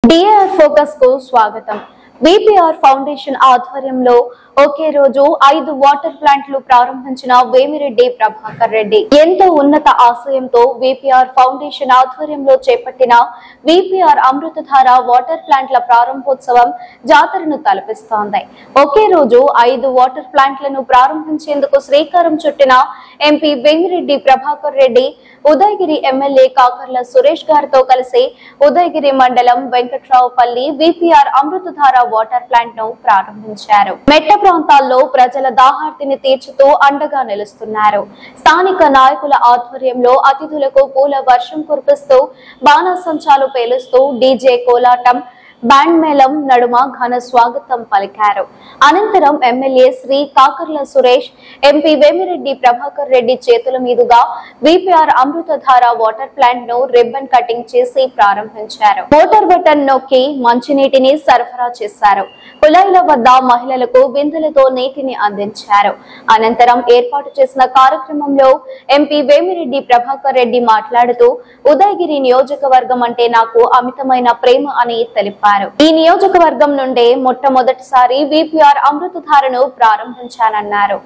DR focus కు స్వాగతం. VPR foundation ఆధ్వర్యంలో ఒకే రోజు 5 వాటర్ ప్లాంట్లు ప్రారంభించిన వేమిరెడ్డి ప్రభాకర్ రెడ్డి ఎంతో ఉన్నత ఆశయంతో విపిఆర్ ఫౌండేషన్ ఆధ్వర్యంలో చేపట్టిన విపిఆర్ అమృతధార వాటర్ ప్లాంట్ల ప్రారంభోత్సవం జాతరను తలపిస్తోంది. ఒకే రోజు 5 వాటర్ ప్లాంట్లను ప్రారంభించేందుకు శ్రీకారం చుట్టిన ఎంపీ వేమిరెడ్డి ప్రభాకర్ రెడ్డి ఉదయగిరి ఎమ్మెల్యే కాకర్ల సురేష్ గారితో కలిసి ఉదయగిరి మండలం Venkatraopalli VPR Amruthadhara water plant ను ప్రారంభించారు. మెట్ట ప్రాంతాల్లో ప్రజల దాహార్తిని తీర్చుతూ అండగా నిలుస్తున్నారు. స్థానిక నాయకుల ఆధ్వర్యంలో అతిథులకు పూల వర్షం కురిపిస్తూ బాణాసంచాలు పేలుస్తూ డీజే కోలాటం బ్యాండ్ మేళం నడుమ ఘన స్వాగతం పలికారు. అనంతరం ఎమ్మెల్యే శ్రీ కాకర్ల సురేష్ ఎంపీ వేమిరెడ్డి ప్రభాకర్ రెడ్డి చేతుల మీదుగా విపిఆర్ అమృతధార వాటర్ ప్లాంట్ ను రిబ్బన్ కటింగ్ చేసి ప్రారంభించారు. మోటార్ బటన్ నొక్కి మంచినీటిని సరఫరా చేశారు. కుళాయిల వద్ద మహిళలకు బిందెలతో నీటిని అందించారు. అనంతరం ఏర్పాటు చేసిన కార్యక్రమంలో ఎంపీ వేమిరెడ్డి ప్రభాకర్ రెడ్డి మాట్లాడుతూ ఉదయగిరి నియోజకవర్గం అంటే నాకు అమితమైన ప్రేమ అని తెలిపారు. ఈ నియోజకవర్గం నుండే మొట్టమొదటిసారి విపిఆర్ అమృతధారను ప్రారంభించానన్నారు.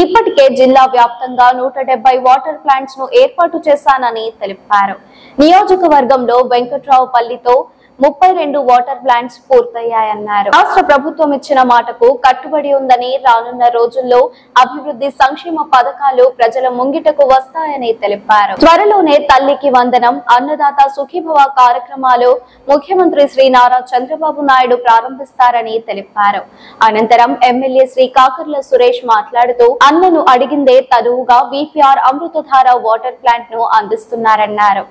ఇప్పటికే జిల్లా వ్యాప్తంగా 170 వాటర్ ప్లాంట్స్ ను ఏర్పాటు చేశానని తెలిపారు. నియోజకవర్గంలో వెంకట్రావుపల్లితో 32 వాటర్ ప్లాంట్స్ పూర్తయ్యాయన్నారు. రాష్ట్ర ప్రభుత్వం ఇచ్చిన మాటకు కట్టుబడి ఉందని, రానున్న రోజుల్లో అభివృద్ధి సంక్షేమ పథకాలు ప్రజల ముంగిటకు వస్తాయని తెలిపారు. త్వరలోనే తల్లికి వందనం, అన్నదాత సుఖీభవ కార్యక్రమాలు ముఖ్యమంత్రి శ్రీ నారా చంద్రబాబు నాయుడు ప్రారంభిస్తారని తెలిపారు. అనంతరం ఎమ్మెల్యే శ్రీ కాకర్ల సురేష్ మాట్లాడుతూ అన్నను అడిగిందే తదువుగా విపిఆర్ అమృతధార వాటర్ ప్లాంట్ ను అందిస్తున్నారన్నారు.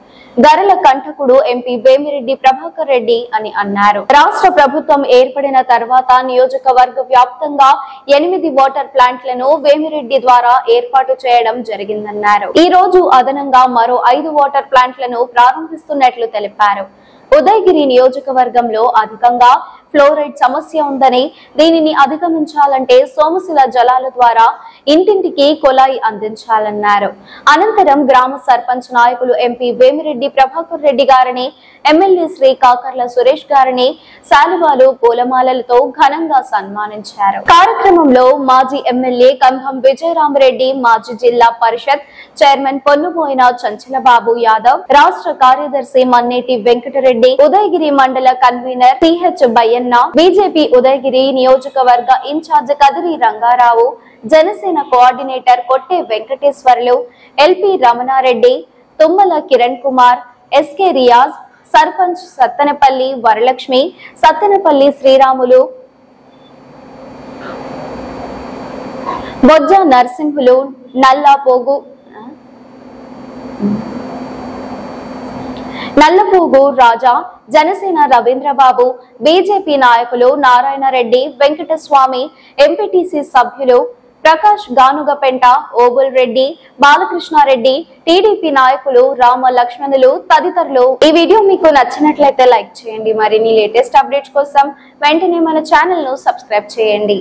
ధరల కంటకుడు ఎంపీ వేమిరెడ్డి ప్రభాకర్ రెడ్డి అని అన్నారు. రాష్ట్ర ప్రభుత్వం ఏర్పడిన తర్వాత నియోజకవర్గ వ్యాప్తంగా 8 వాటర్ ప్లాంట్లను వేమిరెడ్డి ద్వారా ఏర్పాటు చేయడం జరిగిందన్నారు. ఈ రోజు అదనంగా మరో 5 వాటర్ ప్లాంట్లను ప్రారంభిస్తున్నట్లు తెలిపారు. ఉదయగిరి నియోజకవర్గంలో అధికంగా ఫ్లోరైడ్ సమస్య ఉందని, దీనిని అధిగమించాలంటే సోమశిల జలాల ద్వారా ఇంటింటికి కొలాయి అందించాలన్నారు. అనంతరం గ్రామ సర్పంచ్ నాయకులు ఎంపీ వేమిరెడ్డి ప్రభాకర్ రెడ్డి గారిని, ఎమ్మెల్యే శ్రీ కాకర్ల సురేష్ గారిని శాలువాలు పూలమాలలతో ఘనంగా సన్మానించారు. కార్యక్రమంలో మాజీ ఎమ్మెల్యే కంభం విజయరామరెడ్డి, మాజీ జిల్లా పరిషత్ చైర్మన్ పొన్నుబోయిన చంచలబాబు యాదవ్, రాష్ట్ర కార్యదర్శి మన్నేటి వెంకటరెడ్డి, ఉదయగిరి మండల convener CH Bayyanna, BJP Udayagiri నియోజకవర్గ ఇన్ఛార్జ్ కదిరి రంగారావు, జనసేన కోఆర్డినేటర్ కొట్టే వెంకటేశ్వర్లు, ఎల్పీ రమణారెడ్డి, తుమ్మల కిరణ్ కుమార్, ఎస్కే రియాజ్, సర్పంచ్ సత్తెనపల్లి వరలక్ష్మి, సత్తెనపల్లి శ్రీరాములు, బొజ్జ నరసింహులు, నల్లపూగు రాజా, జనసేన రవీంద్రబాబు, బీజేపీ నాయకులు నారాయణ రెడ్డి, వెంకటస్వామి, ఎంపీటీసీ సభ్యులు ప్రకాష్ గానుగపెంట, ఓబుల్ రెడ్డి, బాలకృష్ణారెడ్డి, టీడీపీ నాయకులు రామ లక్ష్మణులు తదితరులు. ఈ వీడియో మీకు నచ్చినట్లయితే లైక్ చేయండి. మరిన్ని లేటెస్ట్ అప్డేట్స్ కోసం వెంటనే మన ఛానల్ ను సబ్స్క్రైబ్ చేయండి.